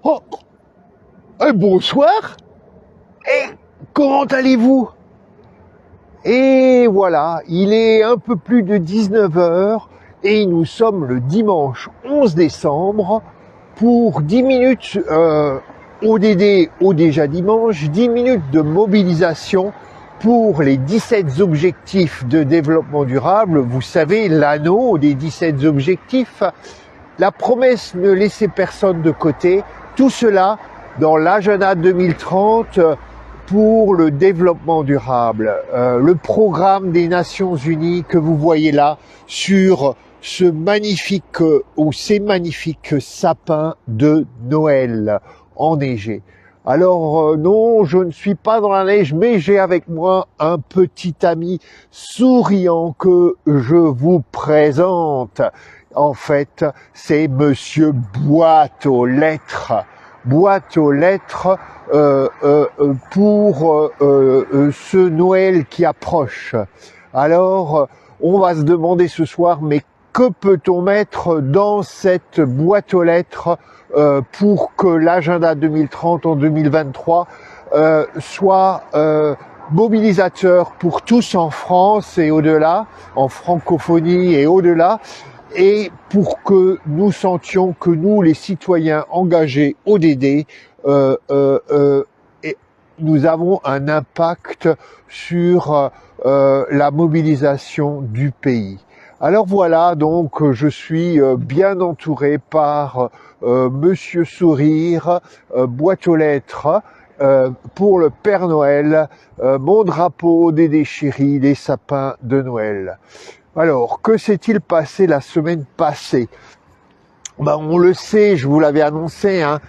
Oh, bonsoir. Et comment allez-vous? Et voilà, il est un peu plus de 19 heures et nous sommes le dimanche 11 décembre pour 10 minutes ODD au déjà dimanche, 10 minutes de mobilisation pour les 17 objectifs de développement durable. Vous savez, l'anneau des 17 objectifs, la promesse ne laisser personne de côté, tout cela dans l'agenda 2030 pour le développement durable, le programme des Nations Unies que vous voyez là sur ce magnifique ou ces magnifiques sapins de Noël enneigés. Alors non, je ne suis pas dans la neige, mais j'ai avec moi un petit ami souriant que je vous présente. En fait, c'est Monsieur Boîte aux Lettres. Boîte aux lettres pour ce Noël qui approche. Alors, on va se demander ce soir, mais que peut-on mettre dans cette boîte aux lettres pour que l'agenda 2030 en 2023 soit mobilisateur pour tous en France et au-delà, en francophonie et au-delà, et pour que nous sentions que nous, les citoyens engagés ODD, nous avons un impact sur la mobilisation du pays. Alors voilà, donc je suis bien entouré par Monsieur Sourire, boîte aux lettres, pour le Père Noël, mon drapeau ODD chéri, les sapins de Noël. Alors, que s'est-il passé la semaine passée? On le sait, je vous l'avais annoncé, hein,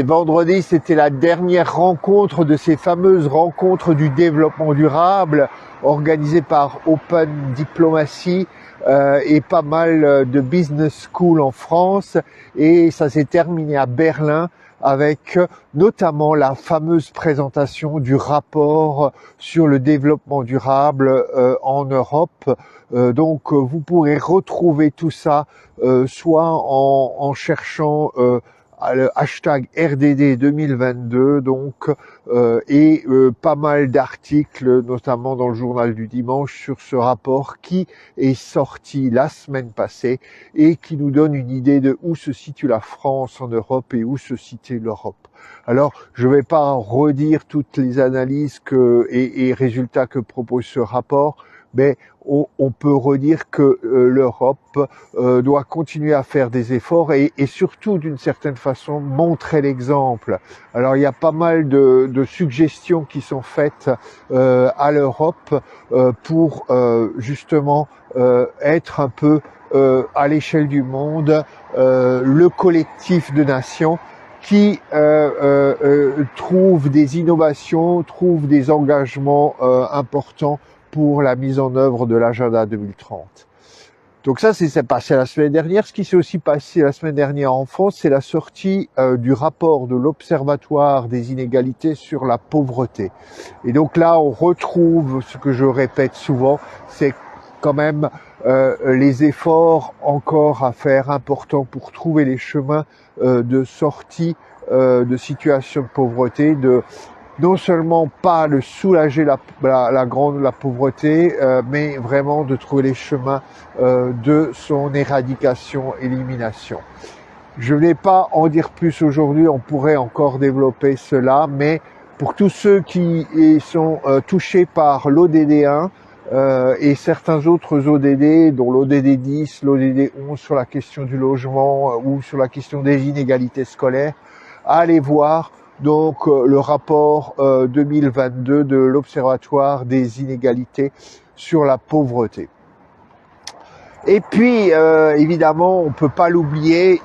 vendredi, c'était la dernière rencontre de ces fameuses rencontres du développement durable organisées par Open Diplomacy et pas mal de business school en France, et ça s'est terminé à Berlin avec notamment la fameuse présentation du rapport sur le développement durable en Europe. Donc vous pourrez retrouver tout ça soit en cherchant le hashtag RDD 2022 donc et pas mal d'articles, notamment dans le journal du dimanche, sur ce rapport qui est sorti la semaine passée et qui nous donne une idée de où se situe la France en Europe et où se situe l'Europe. Alors, je ne vais pas redire toutes les analyses et résultats que propose ce rapport, mais on peut redire que l'Europe doit continuer à faire des efforts et surtout, d'une certaine façon, montrer l'exemple. Alors, il y a pas mal de suggestions qui sont faites à l'Europe pour justement être un peu à l'échelle du monde le collectif de nations qui trouve des innovations, trouve des engagements importants pour la mise en œuvre de l'agenda 2030. Donc ça, c'est passé la semaine dernière. Ce qui s'est aussi passé la semaine dernière en France, c'est la sortie du rapport de l'Observatoire des inégalités sur la pauvreté. Et donc là, on retrouve ce que je répète souvent, c'est quand même les efforts encore à faire importants pour trouver les chemins de sortie de situation de pauvreté, de non seulement pas de soulager la pauvreté, mais vraiment de trouver les chemins de son éradication, élimination. Je ne vais pas en dire plus aujourd'hui, on pourrait encore développer cela, mais pour tous ceux qui sont touchés par l'ODD1 et certains autres ODD, dont l'ODD 10, l'ODD 11 sur la question du logement ou sur la question des inégalités scolaires, allez voir donc le rapport 2022 de l'Observatoire des inégalités sur la pauvreté. Et puis, évidemment, on peut pas l'oublier,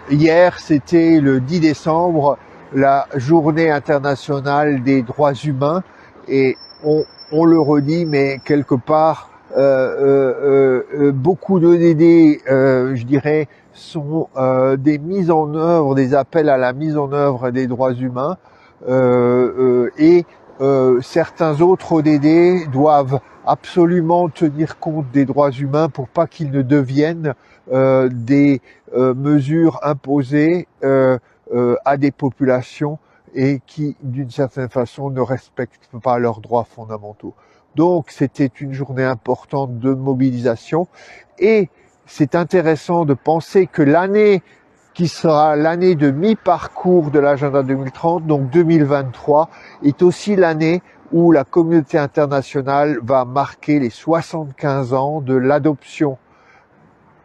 hier, c'était le 10 décembre, la journée internationale des droits humains, et on le redit, mais quelque part, beaucoup d'ODD, je dirais, sont des mises en œuvre, des appels à la mise en œuvre des droits humains, et certains autres ODD doivent absolument tenir compte des droits humains pour pas qu'ils ne deviennent des mesures imposées à des populations et qui, d'une certaine façon, ne respectent pas leurs droits fondamentaux. Donc, c'était une journée importante de mobilisation et c'est intéressant de penser que l'année qui sera l'année de mi-parcours de l'agenda 2030, donc 2023, est aussi l'année où la communauté internationale va marquer les 75 ans de l'adoption,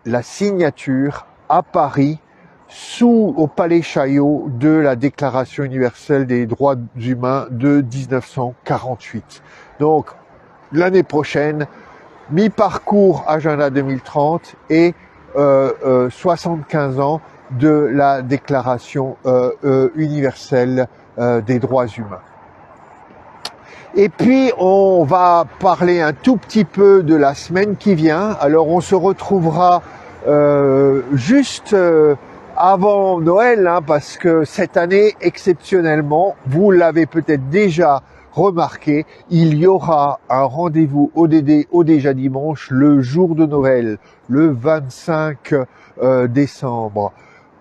la signature à Paris, au Palais Chaillot, de la Déclaration universelle des droits humains de 1948. Donc, l'année prochaine, mi-parcours agenda 2030 et 75 ans de la Déclaration universelle des droits humains. Et puis, on va parler un tout petit peu de la semaine qui vient. Alors, on se retrouvera juste avant Noël, hein, parce que cette année, exceptionnellement, vous l'avez peut-être déjà remarqué, il y aura un rendez-vous ODD au Déjà Dimanche le jour de Noël, le 25 décembre.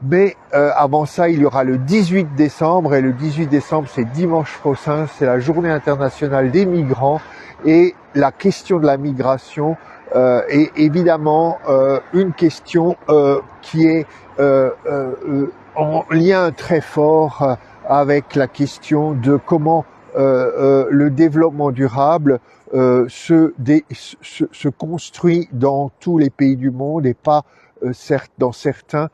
Mais avant ça, il y aura le 18 décembre, et le 18 décembre, c'est dimanche prochain, c'est la journée internationale des migrants, et la question de la migration est évidemment une question qui est en lien très fort avec la question de comment le développement durable se construit dans tous les pays du monde et pas certes dans certains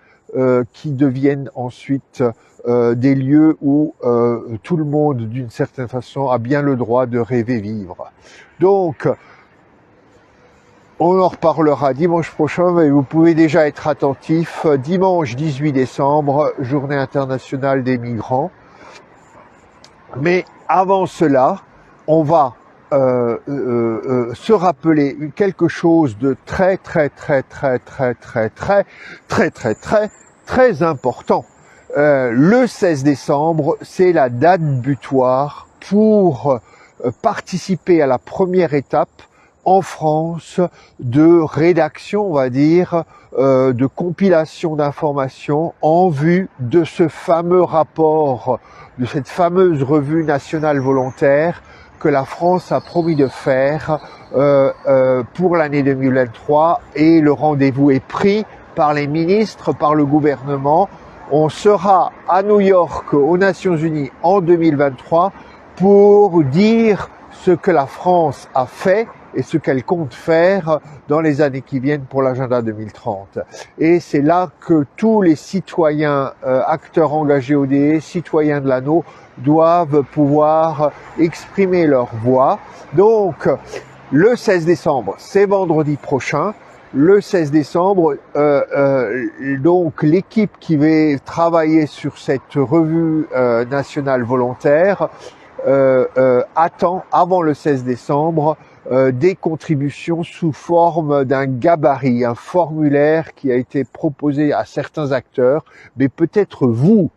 qui deviennent ensuite des lieux où tout le monde, d'une certaine façon, a bien le droit de rêver vivre. Donc, on en reparlera dimanche prochain, mais vous pouvez déjà être attentif. Dimanche 18 décembre, journée internationale des migrants. Mais avant cela, on va se rappeler quelque chose de très important. Le 16 décembre, c'est la date butoir pour participer à la première étape en France de rédaction, on va dire, de compilation d'informations en vue de ce fameux rapport, de cette fameuse revue nationale volontaire que la France a promis de faire pour l'année 2023, et le rendez-vous est pris par les ministres, par le gouvernement. On sera à New York, aux Nations Unies, en 2023 pour dire ce que la France a fait et ce qu'elle compte faire dans les années qui viennent pour l'agenda 2030. Et c'est là que tous les citoyens, acteurs engagés ODD, citoyens de l'anneau, doivent pouvoir exprimer leur voix. Donc, le 16 décembre, c'est vendredi prochain. Le 16 décembre, donc l'équipe qui va travailler sur cette revue nationale volontaire attend, avant le 16 décembre, des contributions sous forme d'un gabarit, un formulaire qui a été proposé à certains acteurs, mais peut-être vous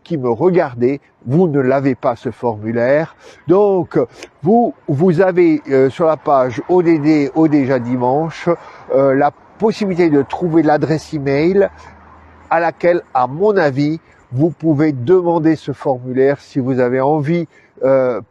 qui me regardez, vous ne l'avez pas, ce formulaire. Donc, vous avez sur la page ODD au Déjà Dimanche la possibilité de trouver l'adresse email à laquelle, à mon avis, vous pouvez demander ce formulaire si vous avez envie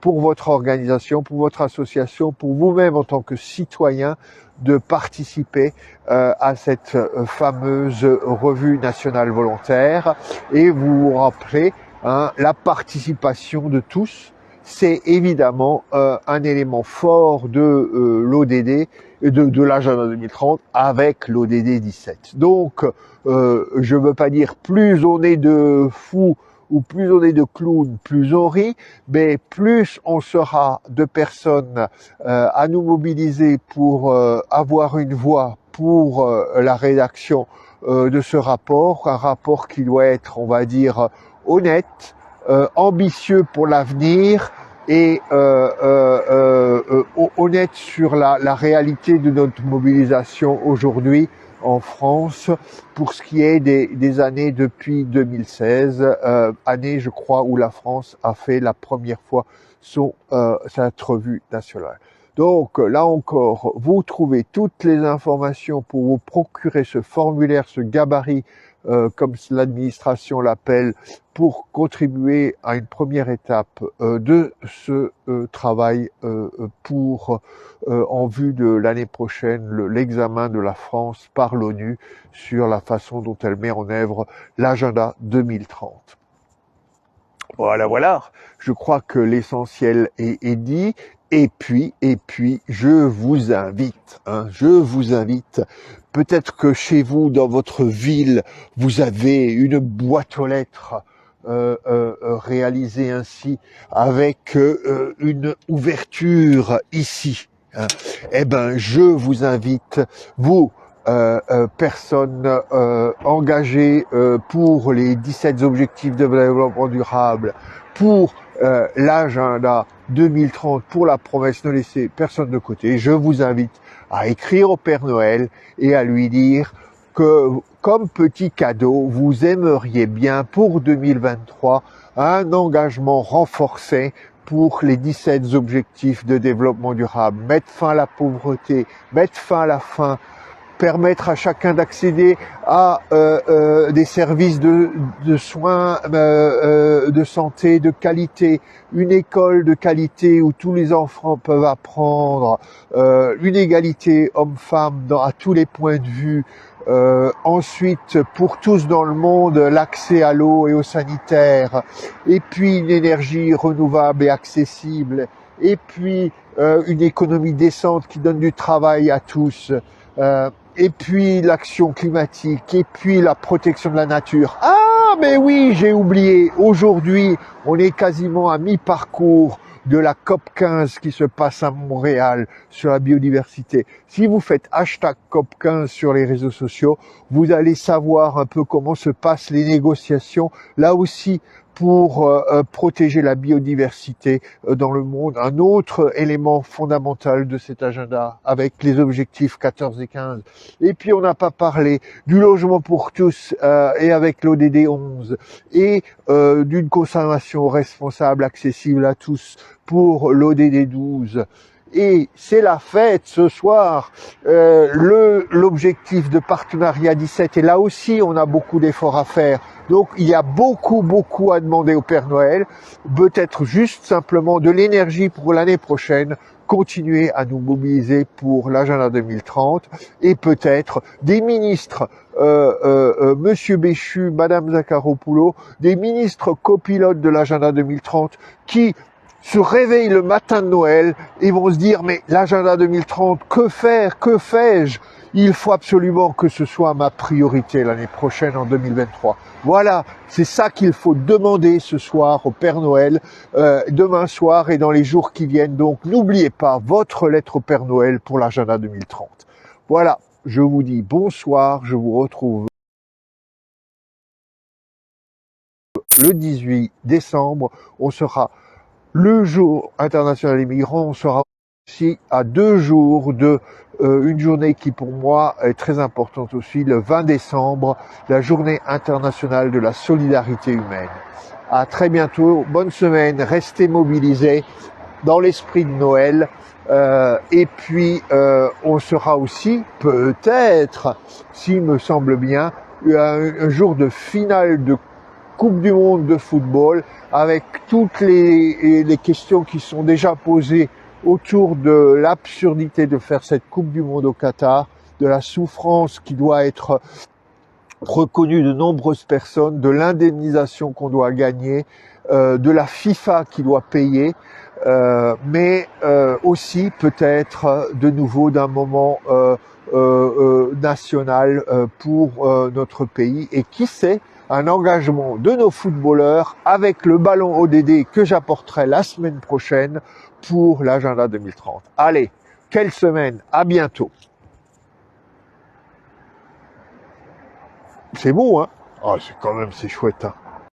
pour votre organisation, pour votre association, pour vous-même en tant que citoyen, de participer à cette fameuse revue nationale volontaire. Et vous vous rappelez, hein, la participation de tous, c'est évidemment un élément fort de l'ODD, de l'agenda 2030 avec l'ODD 17. Donc, je ne veux pas dire plus on est de fous ou plus on est de clowns, plus on rit, mais plus on sera de personnes à nous mobiliser pour avoir une voix pour la rédaction de ce rapport, un rapport qui doit être, on va dire, honnête, ambitieux pour l'avenir et honnête sur la réalité de notre mobilisation aujourd'hui en France pour ce qui est des années depuis 2016, année je crois où la France a fait la première fois cette revue nationale. Donc là encore, vous trouvez toutes les informations pour vous procurer ce formulaire, ce gabarit comme l'administration l'appelle, pour contribuer à une première étape de ce travail en vue de l'année prochaine, l'examen de la France par l'ONU sur la façon dont elle met en œuvre l'agenda 2030. Voilà, voilà. Je crois que l'essentiel est dit. Et puis, je vous invite, peut-être que chez vous, dans votre ville, vous avez une boîte aux lettres réalisée ainsi, avec une ouverture ici. Hein. Eh ben, je vous invite, vous, personnes engagées pour les 17 objectifs de développement durable, pour l'agenda 2030, pour la promesse ne laisser personne de côté, je vous invite à écrire au Père Noël et à lui dire que, comme petit cadeau, vous aimeriez bien pour 2023 un engagement renforcé pour les 17 objectifs de développement durable, mettre fin à la pauvreté, mettre fin à la faim, permettre à chacun d'accéder à des services de soins, de santé, de qualité, une école de qualité où tous les enfants peuvent apprendre, une égalité homme-femme à tous les points de vue. Ensuite, pour tous dans le monde, l'accès à l'eau et au sanitaire, et puis une énergie renouvelable et accessible, et puis une économie décente qui donne du travail à tous. Et puis l'action climatique, et puis la protection de la nature. Ah, mais oui, j'ai oublié. Aujourd'hui, on est quasiment à mi-parcours de la COP 15 qui se passe à Montréal sur la biodiversité. Si vous faites hashtag COP 15 sur les réseaux sociaux, vous allez savoir un peu comment se passent les négociations. Là aussi, pour protéger la biodiversité dans le monde. Un autre élément fondamental de cet agenda avec les objectifs 14 et 15. Et puis on n'a pas parlé du logement pour tous et avec l'ODD 11 et d'une consommation responsable accessible à tous pour l'ODD 12. Et c'est la fête ce soir, l'objectif de partenariat 17, et là aussi on a beaucoup d'efforts à faire. Donc il y a beaucoup à demander au Père Noël, peut-être juste simplement de l'énergie pour l'année prochaine, continuer à nous mobiliser pour l'agenda 2030, et peut-être des ministres, Monsieur Béchu, Madame Zakharopoulou, des ministres copilotes de l'agenda 2030 qui se réveillent le matin de Noël et vont se dire mais l'agenda 2030, que faire, que fais-je? Il faut absolument que ce soit ma priorité l'année prochaine en 2023. Voilà, c'est ça qu'il faut demander ce soir au Père Noël, demain soir et dans les jours qui viennent. Donc n'oubliez pas votre lettre au Père Noël pour l'agenda 2030. Voilà, je vous dis bonsoir, je vous retrouve le 18 décembre. On sera le jour international des migrants, on sera aussi à 2 jours de une journée qui pour moi est très importante aussi, le 20 décembre, la journée internationale de la solidarité humaine. À très bientôt, bonne semaine, restez mobilisés dans l'esprit de Noël, et puis on sera aussi peut-être, s'il me semble bien, un jour de finale de Coupe du Monde de football, avec toutes les questions qui sont déjà posées autour de l'absurdité de faire cette Coupe du Monde au Qatar, de la souffrance qui doit être reconnue de nombreuses personnes, de l'indemnisation qu'on doit gagner, de la FIFA qui doit payer, mais aussi peut-être de nouveau d'un moment national pour notre pays, et qui sait, un engagement de nos footballeurs avec le ballon ODD que j'apporterai la semaine prochaine pour l'agenda 2030. Allez, quelle semaine, à bientôt. C'est beau, hein? Ah, c'est chouette, hein.